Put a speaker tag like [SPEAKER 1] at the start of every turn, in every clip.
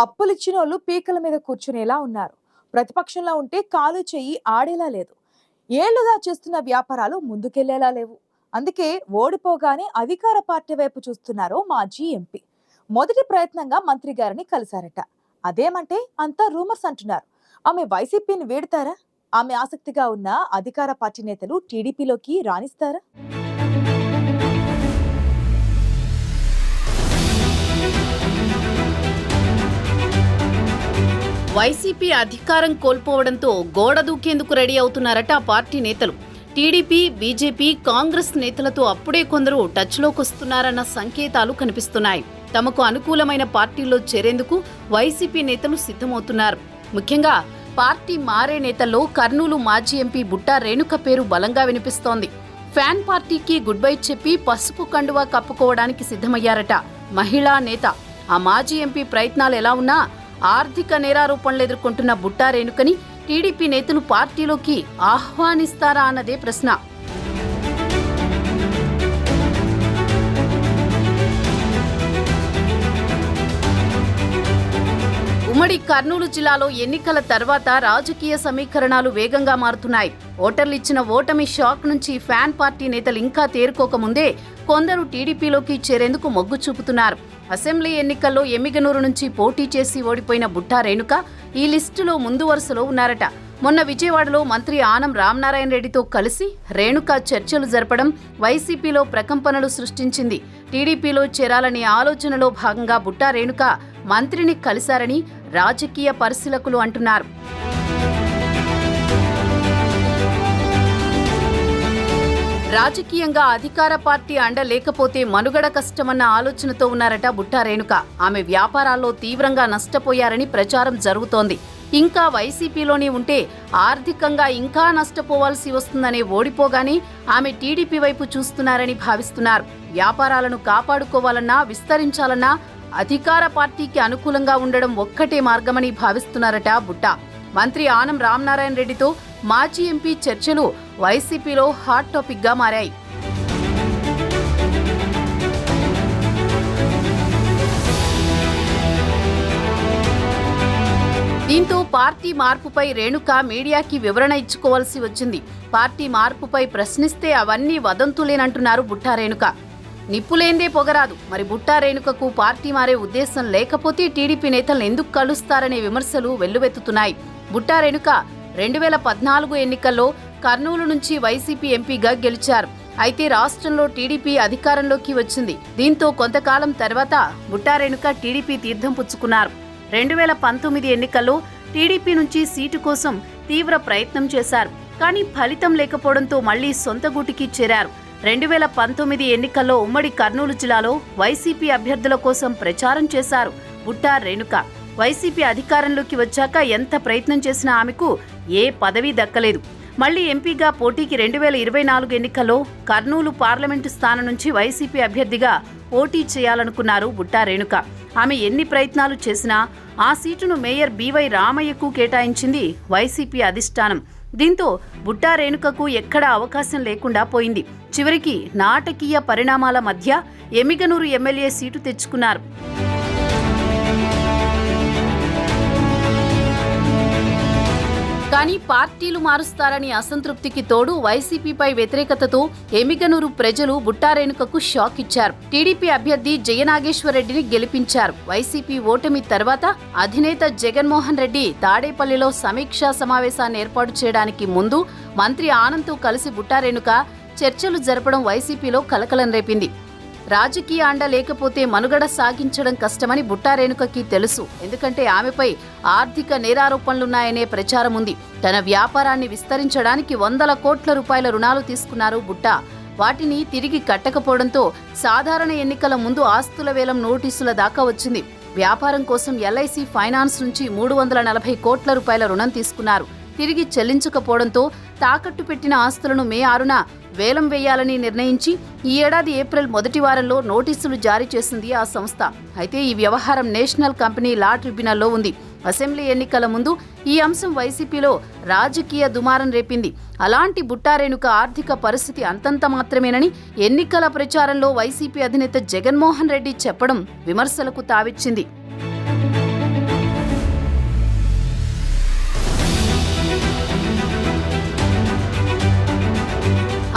[SPEAKER 1] అప్పులిచ్చినోళ్ళు పీకల మీద కూర్చునేలా ఉన్నారు. ప్రతిపక్షంలో ఉంటే కాలు చెయ్యి ఆడేలా లేదు. ఏళ్లుగా చేస్తున్న వ్యాపారాలు ముందుకెళ్లేలా లేవు. అందుకే ఓడిపోగానే అధికార పార్టీ వైపు చూస్తున్నారు మాజీ ఎంపీ. మొదటి ప్రయత్నంగా మంత్రి గారిని కలిశారట. అదేమంటే అంతా రూమర్స్ అంటున్నారు. ఆమె వైసీపీని వీడతారా? ఆమె ఆసక్తిగా ఉన్న అధికార పార్టీ నేతలు టీడీపీలోకి రాణిస్తారా?
[SPEAKER 2] వైసీపీ అధికారం కోల్పోవడంతో గోడ దూకేందుకు రెడీ అవుతున్నారట ఆ పార్టీ నేతలు. టీడీపీ, బీజేపీ, కాంగ్రెస్ నేతలతో అప్పుడే కొందరు టచ్లోకి వస్తున్నారన్న సంకేతాలు కనిపిస్తున్నాయి. తమకు అనుకూలమైన పార్టీల్లో చేరేందుకు వైసీపీ నేతలు సిద్ధమవుతున్నారు. ముఖ్యంగా పార్టీ మారే నేతల్లో కర్నూలు మాజీ ఎంపీ బుట్టా రేణుక పేరు బలంగా వినిపిస్తోంది. ఫ్యాన్ పార్టీకి గుడ్ బై చెప్పి పసుపు కండువా కప్పుకోవడానికి సిద్ధమయ్యారట మహిళా నేత. ఆ మాజీ ఎంపీ ప్రయత్నాలు ఎలా ఉన్నా ఆర్థిక నేరారోపణలు ఎదుర్కొంటున్న బుట్టా రేణుకని టీడీపీ నేతలు పార్టీలోకి ఆహ్వానిస్తారా అన్నదే ప్రశ్న. ఉమ్మడి కర్నూలు జిల్లాలో ఎన్నికల తర్వాత రాజకీయ సమీకరణాలు వేగంగా మారుతున్నాయి. ఓటర్లు ఇచ్చిన ఓటమి షాక్ నుంచి ఫ్యాన్ పార్టీ నేతలు ఇంకా తేరుకోకముందే కొందరు టీడీపీలోకి చేరేందుకు మొగ్గు చూపుతున్నారు. అసెంబ్లీ ఎన్నికల్లో ఎమ్మిగనూరు నుంచి పోటీ చేసి ఓడిపోయిన బుట్టా రేణుక ఈ లిస్టులో ముందు వరుసలో ఉన్నారట. మొన్న విజయవాడలో మంత్రి ఆనం రామనారాయణ రెడ్డితో కలిసి రేణుక చర్చలు జరపడం వైసీపీలో ప్రకంపనలు సృష్టించింది. టీడీపీలో చేరాలనే ఆలోచనలో భాగంగా బుట్టా రేణుక మంత్రిని కలిశారని రాజకీయ పరిశీలకులు అంటున్నారు. రాజకీయంగా అధికార పార్టీ అండ లేకపోతే మనుగడ కష్టమన్న ఆలోచనతో ఉన్నారట బుట్టా రేణుక. ఆమె వ్యాపారాల్లో తీవ్రంగా నష్టపోయారని ప్రచారం జరుగుతోంది. ఇంకా వైసీపీలోనే ఉంటే ఆర్థికంగా ఇంకా నష్టపోవాల్సి వస్తుందనే ఓడిపోగానే ఆమె టీడీపీ వైపు చూస్తున్నారని భావిస్తున్నారు. వ్యాపారాలను కాపాడుకోవాలన్నా విస్తరించాలన్నా అధికార పార్టీకి అనుకూలంగా ఉండడం ఒక్కటే మార్గమని భావిస్తున్నారట బుట్టా. మంత్రి ఆనం రామనారాయణ రెడ్డితో మాజీ ఎంపీ చర్చలు వైసీపీలో హాట్ టాపిక్ గా మారాయి. దీంతో పార్టీ మార్పుపై రేణుక మీడియాకి వివరణ ఇచ్చుకోవాల్సి వచ్చింది. పార్టీ మార్పుపై ప్రశ్నిస్తే అవన్నీ వదంతులేనంటున్నారు బుట్టా రేణుక. నిప్పులేందే పొగరాదు. మరి బుట్టా రేణుకకు పార్టీ మారే ఉద్దేశం లేకపోతే టీడీపీ నేతలను ఎందుకు కలుస్తారనే విమర్శలు వెల్లువెత్తుతున్నాయి. బుట్టా రేణుక 2014 ఎన్నికల్లో కర్నూలు నుంచి వైసీపీ ఎంపీగా గెలిచారు. అయితే రాష్ట్రంలో టీడీపీ అధికారంలోకి వచ్చింది. దీంతో కొంతకాలం తర్వాత బుట్టా రేణుక టీడీపీ తీర్థం పుచ్చుకున్నారు. 2019 ఎన్నికల్లో టీడీపీ నుంచి సీటు కోసం తీవ్ర ప్రయత్నం చేశారు. కానీ ఫలితం లేకపోవడంతో మళ్లీ సొంత గూటికి చేరారు. 2019 ఎన్నికల్లో ఉమ్మడి కర్నూలు జిల్లాలో వైసీపీ అభ్యర్థుల కోసం ప్రచారం చేశారు బుట్టా రేణుక. వైసీపీ అధికారంలోకి వచ్చాక ఎంత ప్రయత్నం చేసినా ఆమెకు ఏ పదవి దక్కలేదు. మళ్లీ ఎంపీగా పోటీకి 2024 ఎన్నికల్లో కర్నూలు పార్లమెంటు స్థానం నుంచి వైసీపీ అభ్యర్థిగా పోటీ చేయాలనుకున్నారు బుట్టా రేణుక. ఆమె ఎన్ని ప్రయత్నాలు చేసినా ఆ సీటును మేయర్ బీవై రామయ్యకు కేటాయించింది వైసీపీ అధిష్టానం. దీంతో బుట్టా రేణుకకు ఎక్కడా అవకాశం లేకుండా పోయింది. చివరికి నాటకీయ పరిణామాల మధ్య ఎమ్మిగనూరు ఎమ్మెల్యే సీటు తెచ్చుకున్నారు. కానీ పార్టీలు మారుస్తారని అసంతృప్తికి తోడు వైసీపీపై వ్యతిరేకతతో ఎమ్మిగనూరు ప్రజలు బుట్టా రేణుకకు షాక్ ఇచ్చారు. టీడీపీ అభ్యర్థి జయనాగేశ్వరరెడ్డిని గెలిపించారు. వైసీపీ ఓటమి తర్వాత అధినేత జగన్మోహన్ రెడ్డి తాడేపల్లిలో సమీక్షా సమావేశాన్ని ఏర్పాటు చేయడానికి ముందు మంత్రి ఆనంద్తో కలిసి బుట్టా రేణుక చర్చలు జరపడం వైసీపీలో కలకలం రేపింది. రాజకీయ అండ లేకపోతే మనుగడ సాగించడం కష్టమని బుట్టా రేణుకకి తెలుసు. ఎందుకంటే ఆమెపై ఆర్థిక నేరారోపణలున్నాయనే ప్రచారం ఉంది. తన వ్యాపారాన్ని విస్తరించడానికి 100 కోట్ల రూపాయల రుణాలు తీసుకున్నారు బుట్టా. వాటిని తిరిగి కట్టకపోవడంతో సాధారణ ఎన్నికల ముందు ఆస్తుల వేలం నోటీసుల దాకా వచ్చింది. వ్యాపారం కోసం ఎల్ఐసి ఫైనాన్స్ నుంచి 340 కోట్ల రూపాయల రుణం తీసుకున్నారు. తిరిగి చెల్లించకపోవడంతో తాకట్టు పెట్టిన ఆస్తులను మే 6న వేలం వేయాలని నిర్ణయించి ఈ ఏడాది ఏప్రిల్ మొదటి వారంలో నోటీసులు జారీ చేసింది ఆ సంస్థ. అయితే ఈ వ్యవహారం నేషనల్ కంపెనీ లా ట్రిబ్యునల్లో ఉంది. అసెంబ్లీ ఎన్నికల ముందు ఈ అంశం వైసీపీలో రాజకీయ దుమారం రేపింది. అలాంటి బుట్టా రేణుక ఆర్థిక పరిస్థితి అంతంత మాత్రమేనని ఎన్నికల ప్రచారంలో వైసీపీ అధినేత జగన్మోహన్ రెడ్డి చెప్పడం విమర్శలకు తావిచ్చింది.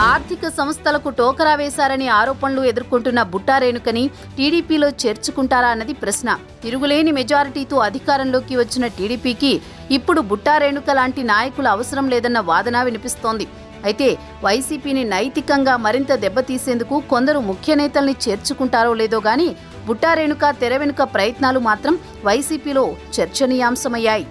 [SPEAKER 2] ఆర్థిక సంస్థలకు టోకరా వేశారని ఆరోపణలు ఎదుర్కొంటున్న బుట్టా రేణుకని టీడీపీలో చేర్చుకుంటారా అన్నది ప్రశ్న. తిరుగులేని మెజారిటీతో అధికారంలోకి వచ్చిన టీడీపీకి ఇప్పుడు బుట్టా రేణుక లాంటి నాయకుల అవసరం లేదన్న వాదన వినిపిస్తోంది. అయితే వైసీపీని నైతికంగా మరింత దెబ్బతీసేందుకు కొందరు ముఖ్య నేతల్ని చేర్చుకుంటారో లేదో గానీ బుట్టా రేణుక తెర వెనుక ప్రయత్నాలు మాత్రం వైసీపీలో చర్చనీయాంశమయ్యాయి.